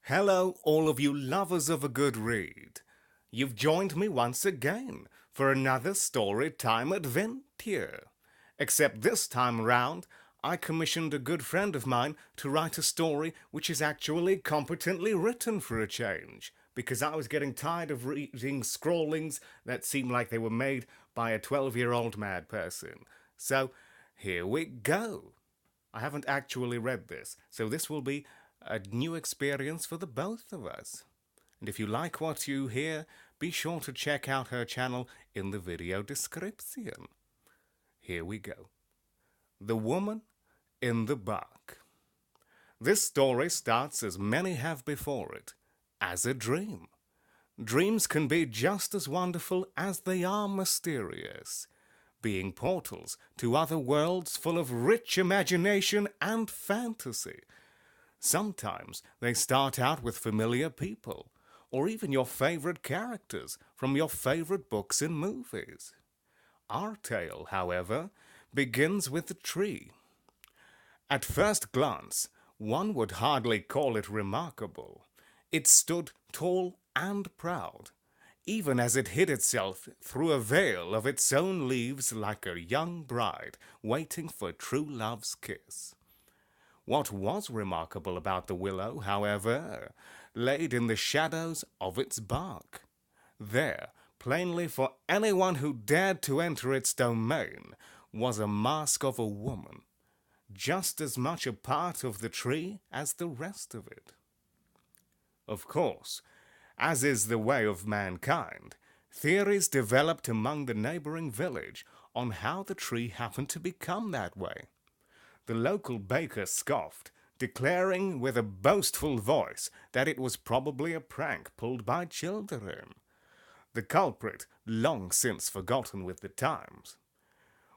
Hello, all of you lovers of a good read. You've joined me once again for another story time adventure. Except this time round, I commissioned a good friend of mine to write a story which is actually competently written for a change, because I was getting tired of reading scrawlings that seemed like they were made by a 12-year-old mad person. So, here we go. I haven't actually read this, so this will be a new experience for the both of us. And if you like what you hear, be sure to check out her channel in the video description. Here we go. The Woman in the Bark. This story starts as many have before it, as a dream. Dreams can be just as wonderful as they are mysterious, being portals to other worlds full of rich imagination and fantasy. Sometimes they start out with familiar people, or even your favorite characters from your favorite books and movies. Our tale, however, begins with a tree. At first glance, one would hardly call it remarkable. It stood tall and proud, even as it hid itself through a veil of its own leaves like a young bride waiting for true love's kiss. What was remarkable about the willow, however, laid in the shadows of its bark. There, plainly for anyone who dared to enter its domain, was a mask of a woman, just as much a part of the tree as the rest of it. Of course, as is the way of mankind, theories developed among the neighboring village on how the tree happened to become that way. The local baker scoffed, declaring with a boastful voice that it was probably a prank pulled by children. The culprit long since forgotten with the times.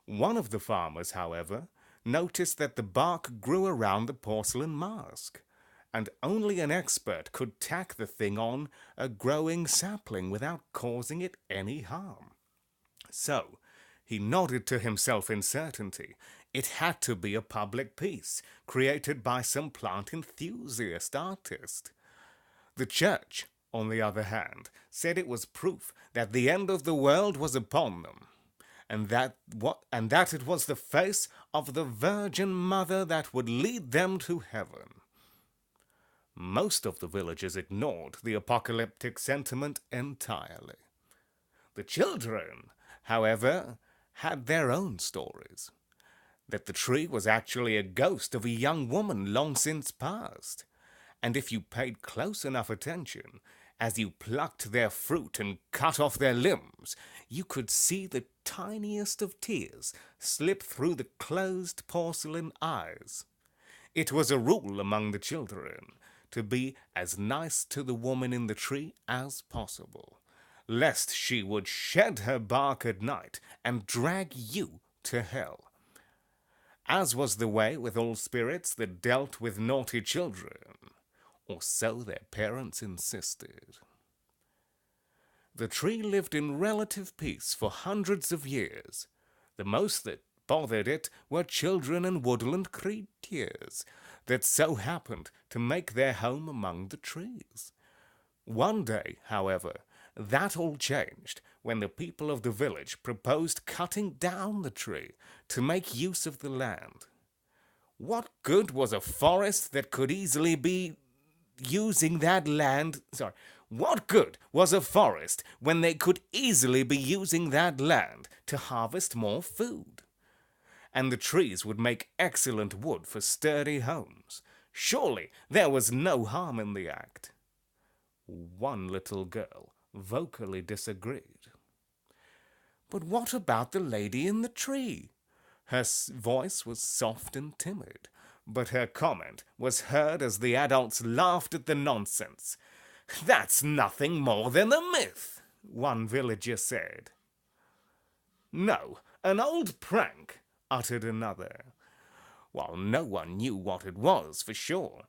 One of the farmers, however, noticed that the bark grew around the porcelain mask, and only an expert could tack the thing on a growing sapling without causing it any harm. So, he nodded to himself in certainty. It had to be a public piece, created by some plant enthusiast artist. The church, on the other hand, said it was proof that the end of the world was upon them, and that it was the face of the Virgin Mother that would lead them to heaven. Most of the villagers ignored the apocalyptic sentiment entirely. The children, however, had their own stories. That the tree was actually a ghost of a young woman long since passed, and if you paid close enough attention, as you plucked their fruit and cut off their limbs, you could see the tiniest of tears slip through the closed porcelain eyes. It was a rule among the children to be as nice to the woman in the tree as possible, lest she would shed her bark at night and drag you to hell. As was the way with all spirits that dealt with naughty children, or so their parents insisted. The tree lived in relative peace for hundreds of years. The most that bothered it were children and woodland creatures that so happened to make their home among the trees. One day, however, that all changed when the people of the village proposed cutting down the tree to make use of the land. What good was a forest that could easily be using that land? What good was a forest when they could easily be using that land to harvest more food? And the trees would make excellent wood for sturdy homes. Surely there was no harm in the act. One little girl vocally disagreed. But what about the lady in the tree? Her voice was soft and timid, but her comment was heard as the adults laughed at the nonsense. "That's nothing more than a myth," one villager said. "No, an old prank," uttered another. While no one knew what it was for sure,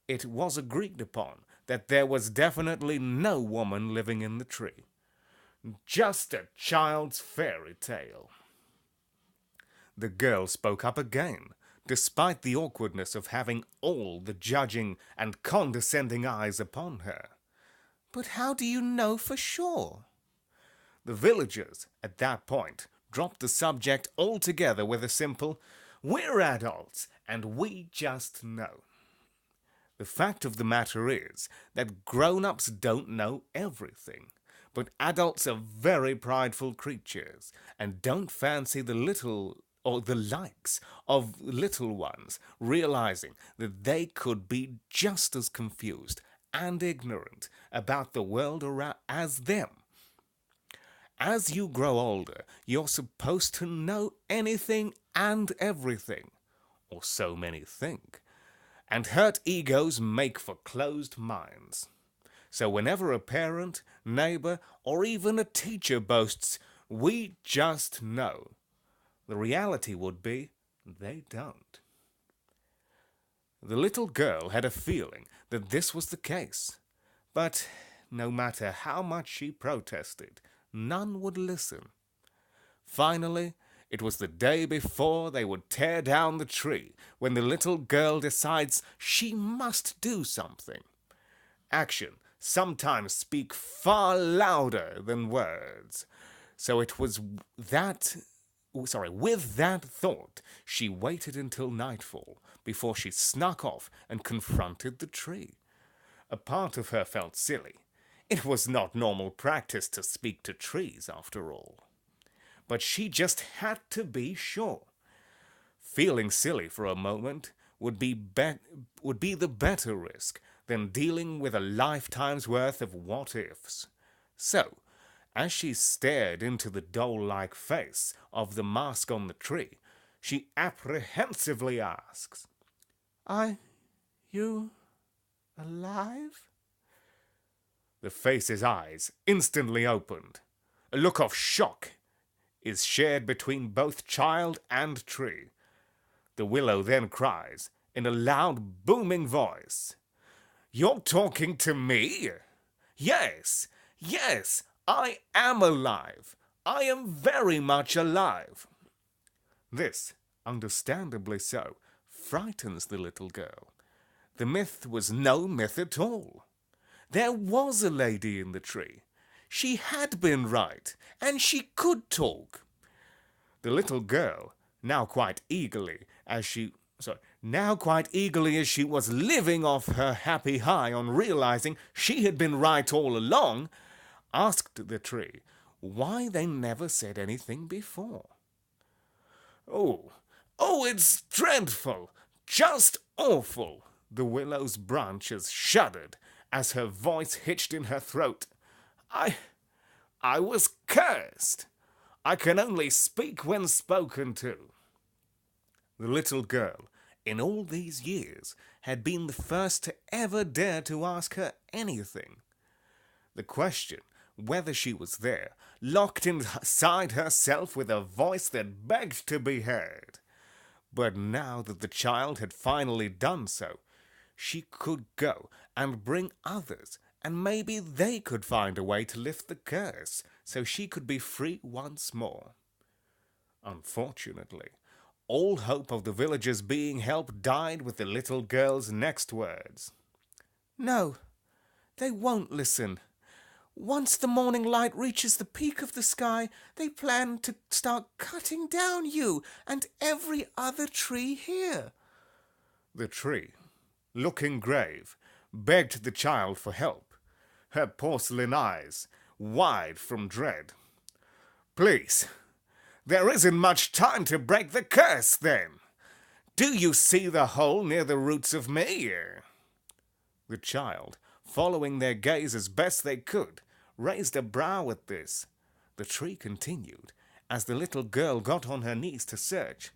it was agreed upon that there was definitely no woman living in the tree. Just a child's fairy tale. The girl spoke up again, despite the awkwardness of having all the judging and condescending eyes upon her. But how do you know for sure? The villagers, at that point, dropped the subject altogether with a simple, "We're adults, and we just know." The fact of the matter is that grown-ups don't know everything, but adults are very prideful creatures and don't fancy the little or the likes of little ones realizing that they could be just as confused and ignorant about the world around as them. As you grow older, you're supposed to know anything and everything, or so many think, and hurt egos make for closed minds. So whenever a parent, neighbor, or even a teacher boasts, "We just know," the reality would be they don't. The little girl had a feeling that this was the case, but no matter how much she protested, none would listen. Finally, it was the day before they would tear down the tree when the little girl decides she must do something. Action sometimes speak far louder than words. So it was with that thought, she waited until nightfall before she snuck off and confronted the tree. A part of her felt silly. It was not normal practice to speak to trees, after all. But she just had to be sure. Feeling silly for a moment would be the better risk than dealing with a lifetime's worth of what-ifs. So, as she stared into the doll-like face of the mask on the tree, she apprehensively asks, "Are you alive?" The face's eyes instantly opened. A look of shock is shared between both child and tree. The willow then cries, in a loud, booming voice, "You're talking to me? Yes, yes, I am alive. I am very much alive." This, understandably so, frightens the little girl. The myth was no myth at all. There was a lady in the tree. She had been right, and she could talk. The little girl, now quite eagerly as she was living off her happy high on realizing she had been right all along, asked the tree why they never said anything before. Oh, it's dreadful, just awful." The willow's branches shuddered as her voice hitched in her throat. I was cursed. I can only speak when spoken to." The little girl, in all these years, had been the first to ever dare to ask her anything. The question, whether she was there, locked inside herself with a voice that begged to be heard. But now that the child had finally done so, she could go and bring others, and maybe they could find a way to lift the curse so she could be free once more. Unfortunately, all hope of the villagers being helped died with the little girl's next words. "No, they won't listen. Once the morning light reaches the peak of the sky, they plan to start cutting down you and every other tree here." The tree, looking grave, begged the child for help, her porcelain eyes wide from dread. "Please, there isn't much time to break the curse, then. Do you see the hole near the roots of me?" The child, following their gaze as best they could, raised a brow at this. The tree continued, as the little girl got on her knees to search.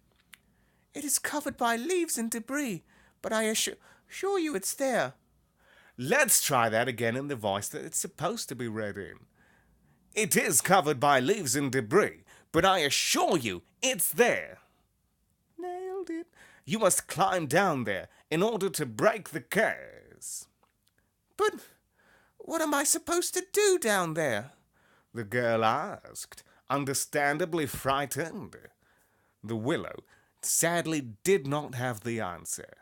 "It is covered by leaves and debris, but I assure you it's there." Let's try that again in the voice that it's supposed to be read in. "It is covered by leaves and debris, but I assure you it's there." Nailed it. "You must climb down there in order to break the curse." "But what am I supposed to do down there?" the girl asked, understandably frightened. The willow sadly did not have the answer.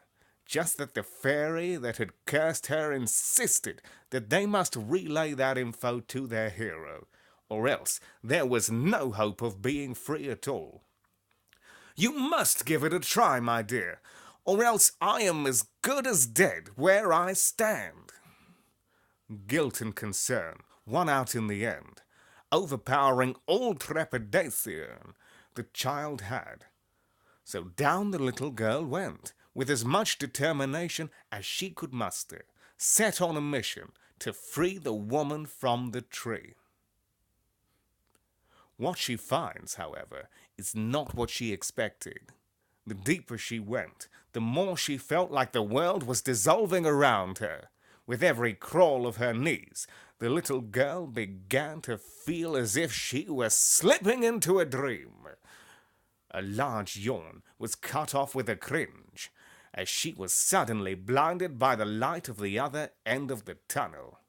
Just that the fairy that had cursed her insisted that they must relay that info to their hero, or else there was no hope of being free at all. "You must give it a try, my dear, or else I am as good as dead where I stand." Guilt and concern won out in the end, overpowering all trepidation the child had. So down the little girl went, with as much determination as she could muster, set on a mission to free the woman from the tree. What she finds, however, is not what she expected. The deeper she went, the more she felt like the world was dissolving around her. With every crawl of her knees, the little girl began to feel as if she were slipping into a dream. A large yawn was cut off with a cringe, as she was suddenly blinded by the light of the other end of the tunnel,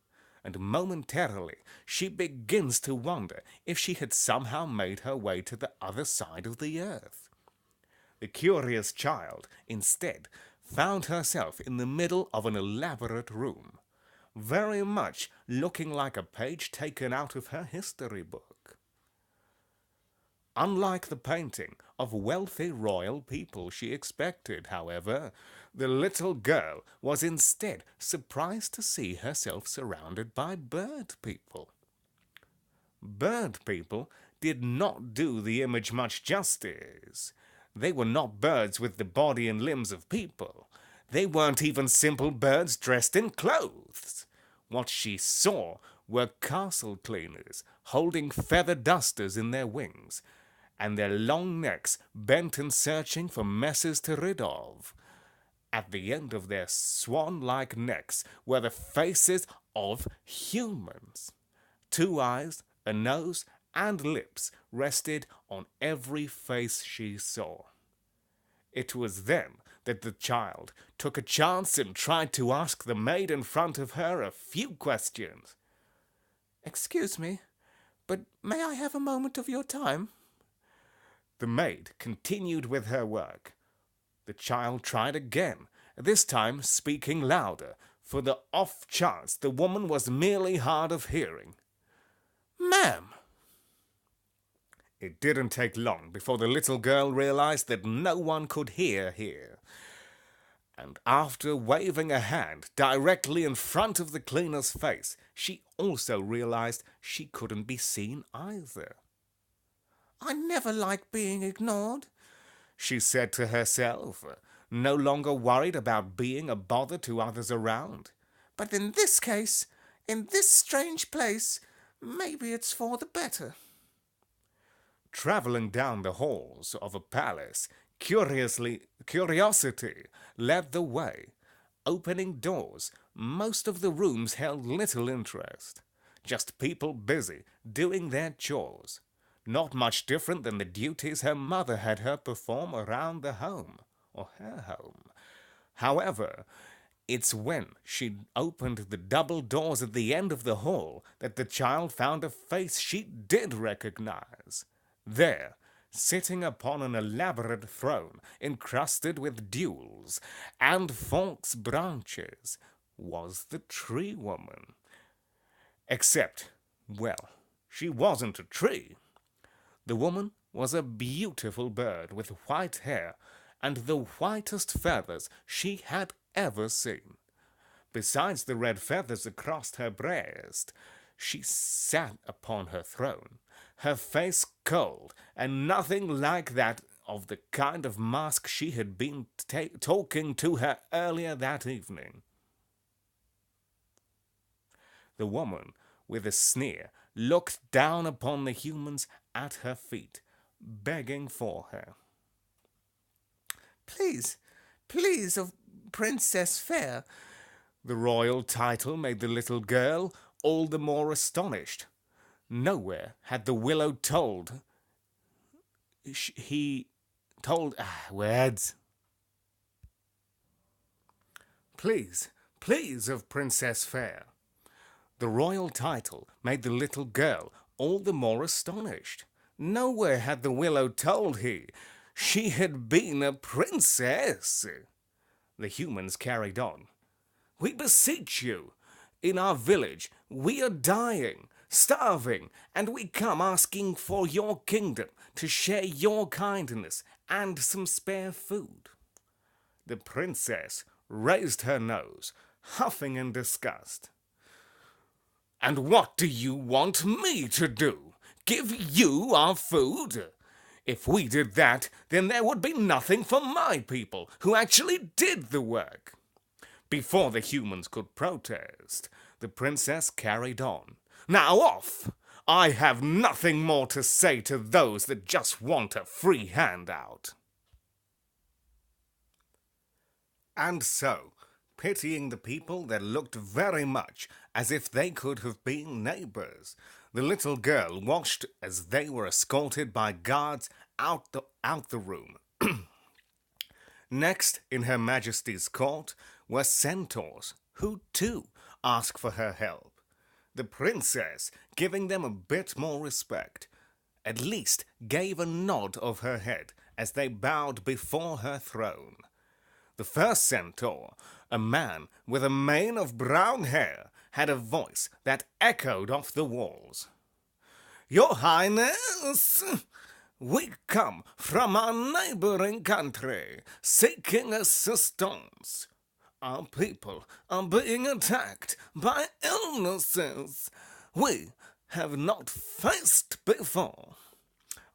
and momentarily she begins to wonder if she had somehow made her way to the other side of the earth. The curious child, instead, found herself in the middle of an elaborate room, very much looking like a page taken out of her history book. Unlike the painting of wealthy royal people she expected, however, the little girl was instead surprised to see herself surrounded by bird people. Bird people did not do the image much justice. They were not birds with the body and limbs of people. They weren't even simple birds dressed in clothes. What she saw were castle cleaners holding feather dusters in their wings, and their long necks bent and searching for messes to rid of. At the end of their swan-like necks were the faces of humans. 2 eyes, a nose, and lips rested on every face she saw. It was then that the child took a chance and tried to ask the maid in front of her a few questions. "Excuse me, but may I have a moment of your time?" The maid continued with her work. The child tried again, this time speaking louder, for the off chance the woman was merely hard of hearing. "Ma'am." It didn't take long before the little girl realized that no one could hear here. And after waving a hand directly in front of the cleaner's face, she also realized she couldn't be seen either. "I never like being ignored," she said to herself, no longer worried about being a bother to others around. "but in this case, in this strange place, maybe it's for the better." Traveling down the halls of a palace, curiosity led the way. Opening doors, most of the rooms held little interest. Just people busy doing their chores. Not much different than the duties her mother had her perform around the home, or her home. However, it's when she opened the double doors at the end of the hall that the child found a face she did recognize. There, sitting upon an elaborate throne encrusted with jewels and false branches, was the tree woman. Except, well, she wasn't a tree. The woman was a beautiful bird with white hair and the whitest feathers she had ever seen. Besides the red feathers across her breast, she sat upon her throne, her face cold and nothing like that of the kind of mask she had been talking to her earlier that evening. The woman, with a sneer, looked down upon the humans at her feet, begging for her. Please, of Princess Fair." The royal title made the little girl all the more astonished. Nowhere had the willow told. Words. Please of Princess Fair." The royal title made the little girl all the more astonished. Nowhere had the willow told she had been a princess. The humans carried on. We beseech you, in our village we are dying, starving, and we come asking for your kingdom to share your kindness and some spare food. The princess raised her nose, huffing in disgust. And what do you want me to do? Give you our food? If we did that, then there would be nothing for my people, who actually did the work. Before the humans could protest, the princess carried on. Now off! I have nothing more to say to those that just want a free handout. And so, pitying the people that looked very much as if they could have been neighbors, the little girl watched as they were escorted by guards out the room. Next, in Her Majesty's court, were centaurs, who too asked for her help. The princess, giving them a bit more respect, at least gave a nod of her head as they bowed before her throne. The first centaur, a man with a mane of brown hair, had a voice that echoed off the walls. Your Highness, we come from our neighboring country, seeking assistance. Our people are being attacked by illnesses we have not faced before.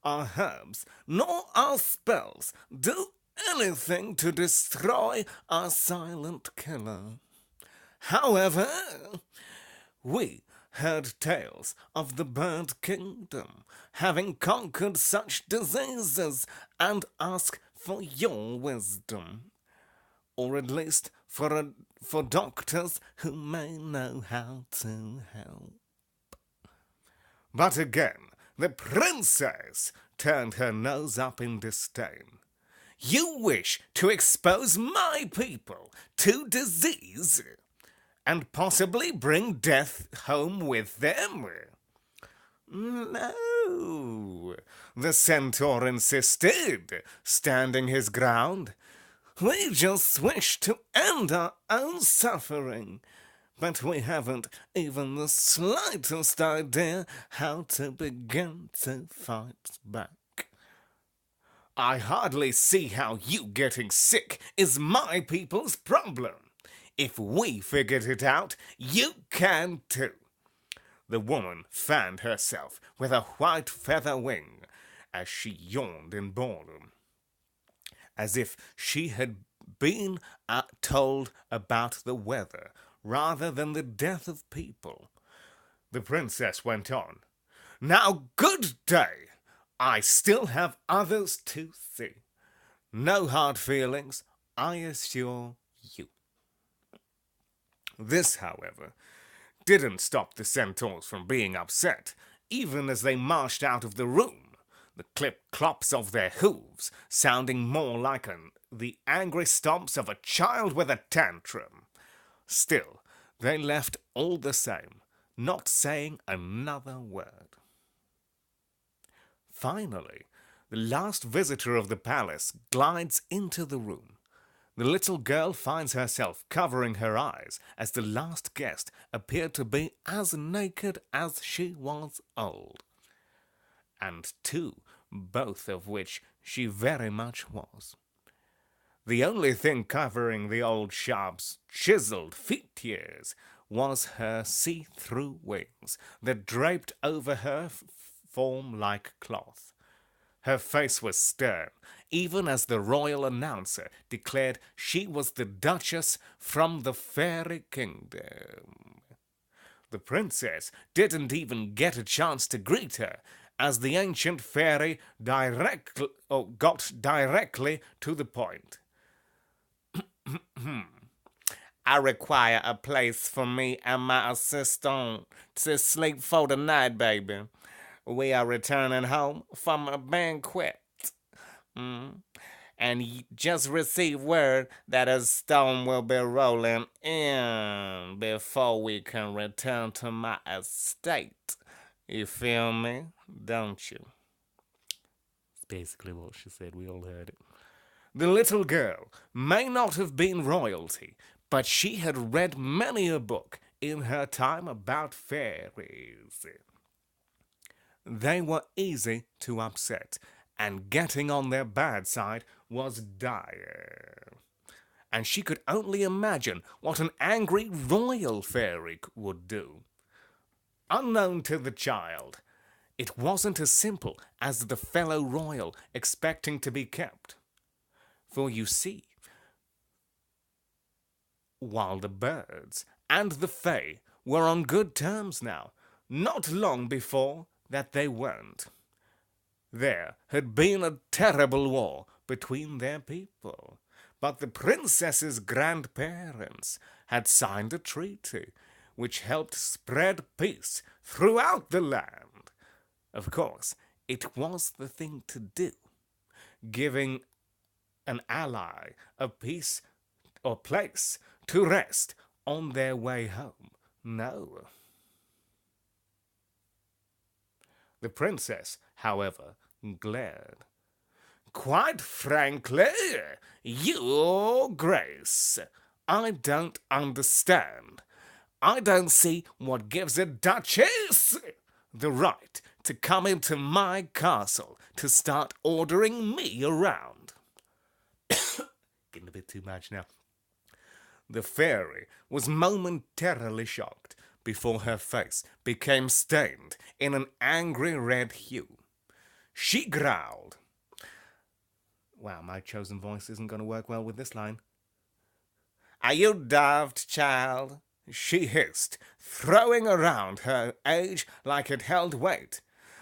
Our herbs nor our spells do anything to destroy our silent killer. However, we heard tales of the bird kingdom having conquered such diseases and ask for your wisdom, or at least for doctors who may know how to help. But again, the princess turned her nose up in disdain. You wish to expose my people to disease and possibly bring death home with them? No, the centaur insisted, standing his ground. We just wish to end our own suffering, but we haven't even the slightest idea how to begin to fight back. I hardly see how you getting sick is my people's problem. If we figured it out, you can too. The woman fanned herself with a white feather wing as she yawned in boredom, as if she had been told about the weather rather than the death of people. The princess went on. Now, good day. I still have others to see. No hard feelings, I assure you. This, however, didn't stop the centaurs from being upset, even as they marched out of the room, the clip-clops of their hooves sounding more like the angry stomps of a child with a tantrum. Still, they left all the same, not saying another word. Finally, the last visitor of the palace glides into the room. The little girl finds herself covering her eyes as the last guest appeared to be as naked as she was old. And too, both of which she very much was. The only thing covering the old sharp's chiseled features was her see-through wings that draped over her form like cloth. Her face was stern, even as the royal announcer declared she was the Duchess from the Fairy Kingdom. The princess didn't even get a chance to greet her, as the ancient fairy got directly to the point. I require a place for me and my assistant to sleep for the night, baby. We are returning home from a banquet. And just receive word that a stone will be rolling in before we can return to my estate. You feel me? Don't you? basically what she said. We all heard it. The little girl may not have been royalty, but she had read many a book in her time about fairies. They were easy to upset, and getting on their bad side was dire. And she could only imagine what an angry royal fairy would do. Unknown to the child, it wasn't as simple as the fellow royal expecting to be kept. For you see, while the birds and the fae were on good terms now, not long before that they weren't. There had been a terrible war between their people, but the princess's grandparents had signed a treaty which helped spread peace throughout the land. Of course, it was the thing to do, giving an ally a peace or place to rest on their way home. No. The princess, however, glared. Quite frankly, Your Grace, I don't understand. I don't see what gives a duchess the right to come into my castle to start ordering me around. Getting a bit too much now. The fairy was momentarily shocked before her face became stained in an angry red hue. She growled. Wow, my chosen voice isn't going to work well with this line. Are you daft, child? She hissed, throwing around her age like it held weight.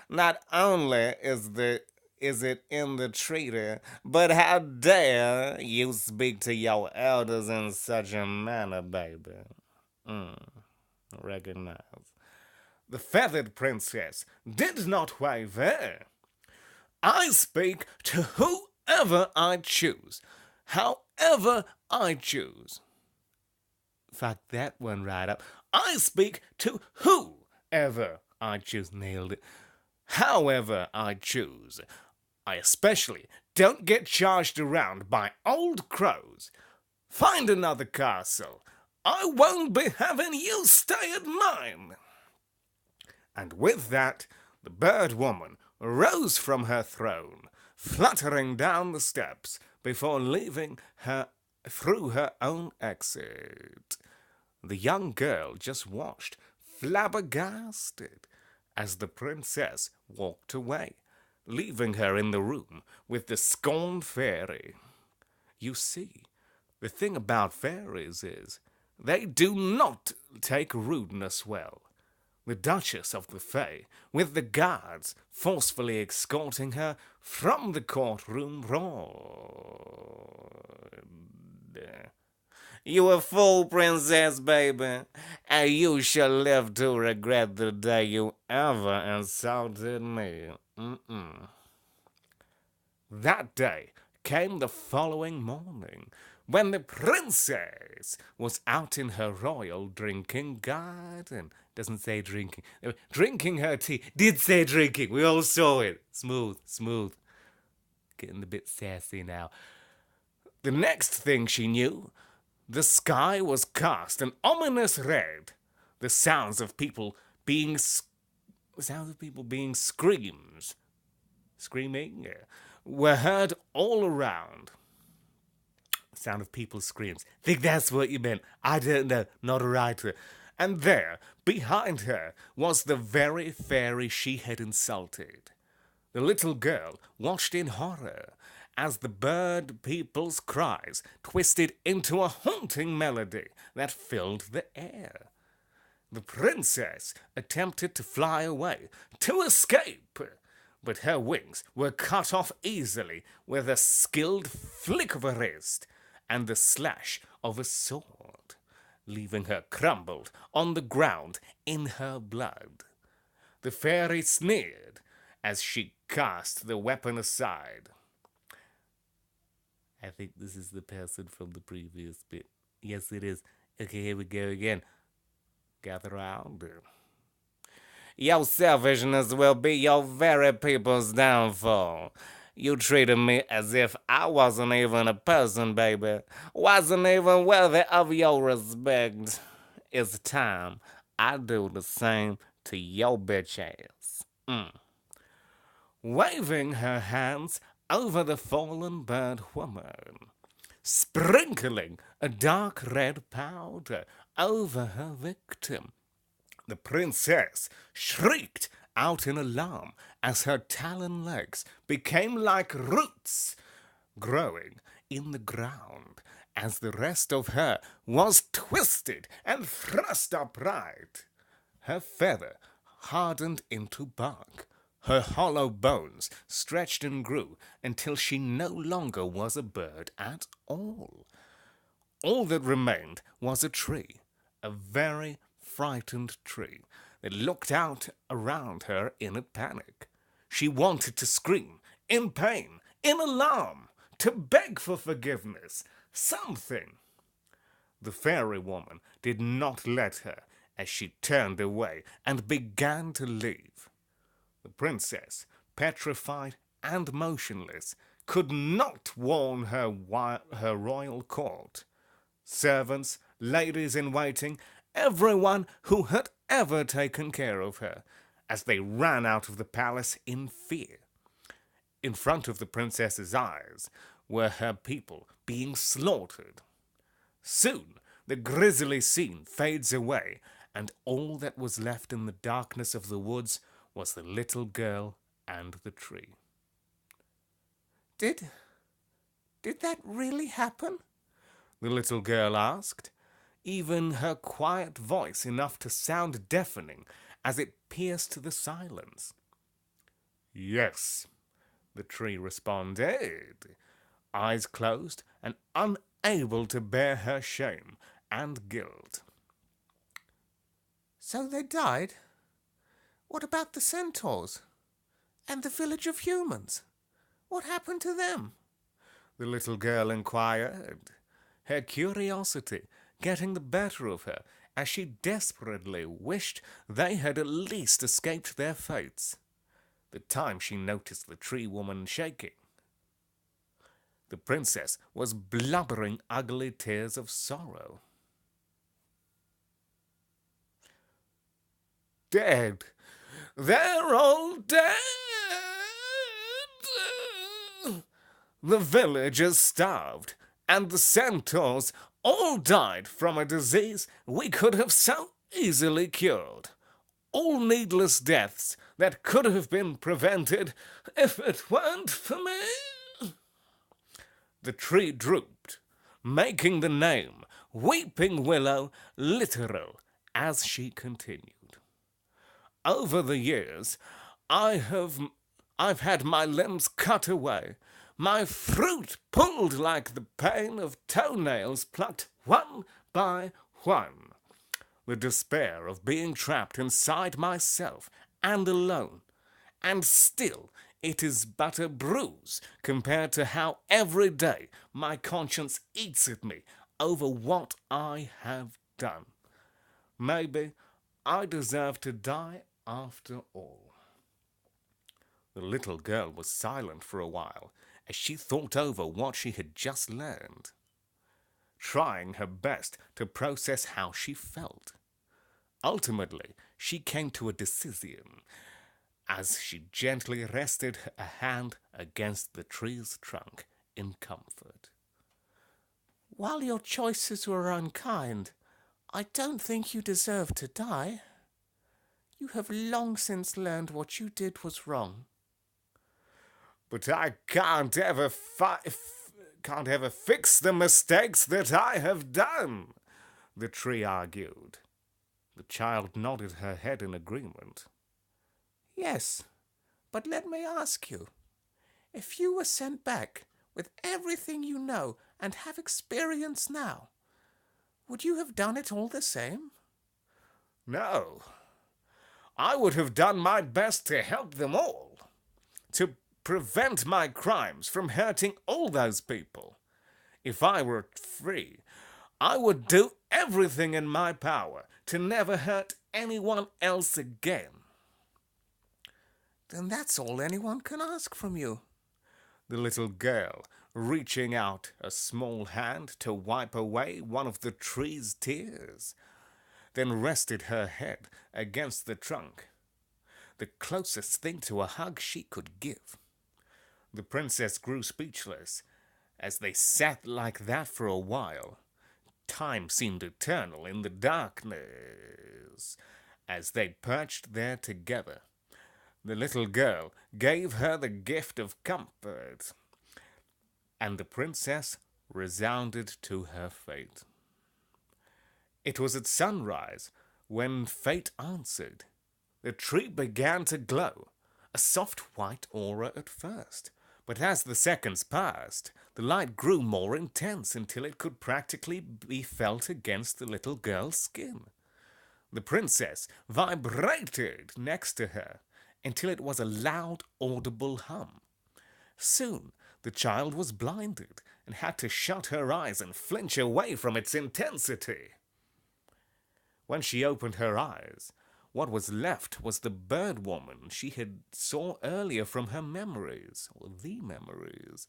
Not only is it in the treaty, but how dare you speak to your elders in such a manner, baby? Recognize. The feathered princess did not waver. I speak to whoever I choose, however I choose. Fuck that one right up. I speak to whoever I choose. Nailed it. However I choose. I especially don't get charged around by old crows. Find another castle. I won't be having you stay at mine. And with that, the bird woman rose from her throne, fluttering down the steps before leaving her through her own exit. The young girl just watched, flabbergasted, as the princess walked away, leaving her in the room with the scorned fairy. You see, the thing about fairies is, they do not take rudeness well. The Duchess of the Fae, with the guards forcefully escorting her from the courtroom, roared. You a fool, princess, baby, and you shall live to regret the day you ever insulted me. That day came the following morning, when the princess was out in her royal drinking garden. Doesn't say drinking. Drinking her tea. Did say drinking. We all saw it. Smooth. Getting a bit sassy now. The next thing she knew, the sky was cast an ominous red. The sounds of people being screaming, were heard all around. Sound of people's screams. Think that's what you meant. I don't know. Not a writer. And there, behind her, was the very fairy she had insulted. The little girl watched in horror as the bird people's cries twisted into a haunting melody that filled the air. The princess attempted to fly away, to escape, but her wings were cut off easily with a skilled flick of a wrist and the slash of a sword, leaving her crumbled on the ground in her blood. The fairy sneered as she cast the weapon aside. I think this is the person from the previous bit. Yes, it is. Okay, here we go again. Gather round. Your selfishness will be your very people's downfall. You treated me as if I wasn't even a person, baby. Wasn't even worthy of your respect. It's time I do the same to your bitch ass. Waving her hands over the fallen bird woman, sprinkling a dark red powder over her victim, the princess shrieked out in alarm as her talon legs became like roots growing in the ground as the rest of her was twisted and thrust upright. Her feather hardened into bark. Her hollow bones stretched and grew until she no longer was a bird at all. All that remained was a tree, a very frightened tree that looked out around her in a panic. She wanted to scream, in pain, in alarm, to beg for forgiveness, something. The fairy woman did not let her as she turned away and began to leave. The princess, petrified and motionless, could not warn her royal court. Servants, ladies in waiting, everyone who had ever taken care of her, as they ran out of the palace in fear. In front of the princess's eyes were her people being slaughtered. Soon the grisly scene fades away, and all that was left in the darkness of the woods was the little girl and the tree. Did that really happen? The little girl asked, even her quiet voice enough to sound deafening as it pierced the silence. Yes, the tree responded, eyes closed and unable to bear her shame and guilt. So they died? What about the centaurs? And the village of humans? What happened to them? The little girl inquired, her curiosity getting the better of her as she desperately wished they had at least escaped their fates. The time she noticed the tree woman shaking. The princess was blubbering ugly tears of sorrow. Dead. They're all dead. The village is starved, and the centaurs all died from a disease we could have so easily cured. All needless deaths that could have been prevented if it weren't for me. The tree drooped, making the name Weeping Willow literal as she continued. Over the years, I've had my limbs cut away, my fruit pulled like the pain of toenails plucked one by one. The despair of being trapped inside myself and alone, and still it is but a bruise compared to how every day my conscience eats at me over what I have done. Maybe I deserve to die after all. The little girl was silent for a while as she thought over what she had just learned, trying her best to process how she felt. Ultimately, she came to a decision as she gently rested a hand against the tree's trunk in comfort. While your choices were unkind, I don't think you deserve to die. You have long since learned what you did was wrong. But I can't ever fix the mistakes that I have done, the tree argued. The child nodded her head in agreement. Yes, but let me ask you, if you were sent back with everything you know and have experience now, would you have done it all the same? No. I would have done my best to help them all, to prevent my crimes from hurting all those people. If I were free, I would do everything in my power to never hurt anyone else again. Then that's all anyone can ask from you. the little girl, reaching out a small hand to wipe away one of the tree's tears, then rested her head against the trunk, the closest thing to a hug she could give. The princess grew speechless. As they sat like that for a while, time seemed eternal in the darkness. As they perched there together, the little girl gave her the gift of comfort, and the princess resounded to her fate. It was at sunrise when fate answered. The tree began to glow, a soft white aura at first, but as the seconds passed, the light grew more intense until it could practically be felt against the little girl's skin. The princess vibrated next to her until it was a loud, audible hum. Soon, the child was blinded and had to shut her eyes and flinch away from its intensity. When she opened her eyes, what was left was the bird woman she had saw earlier from her memories, or the memories.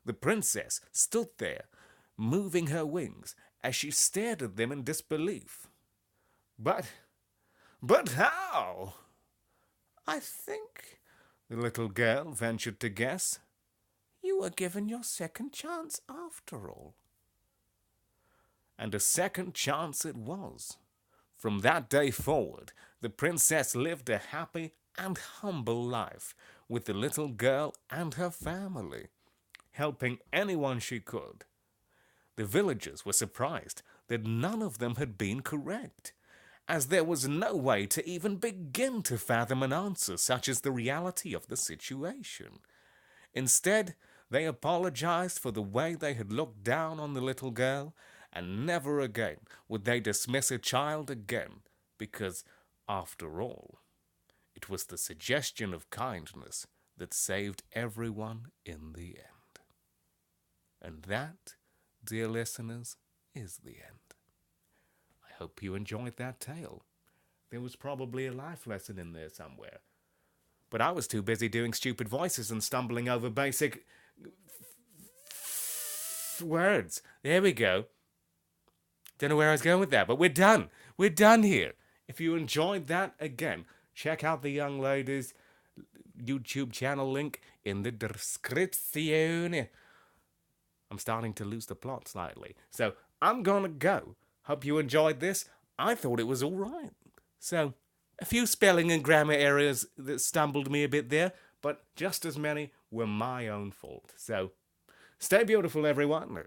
The princess stood there, moving her wings as she stared at them in disbelief. But how? I think, the little girl ventured to guess, you were given your second chance after all. And a second chance it was. From that day forward, the princess lived a happy and humble life with the little girl and her family, helping anyone she could. The villagers were surprised that none of them had been correct, as there was no way to even begin to fathom an answer such as the reality of the situation. Instead, they apologized for the way they had looked down on the little girl, and never again would they dismiss a child again, because, after all, it was the suggestion of kindness that saved everyone in the end. And that, dear listeners, is the end. I hope you enjoyed that tale. There was probably a life lesson in there somewhere. But I was too busy doing stupid voices and stumbling over basic words. There we go. Don't know where I was going with that, but we're done. We're done here. If you enjoyed that, again, check out the young lady's YouTube channel link in the description. I'm starting to lose the plot slightly. So, I'm gonna go. Hope you enjoyed this. I thought it was all right. So, a few spelling and grammar errors that stumbled me a bit there, but just as many were my own fault. So, stay beautiful, everyone.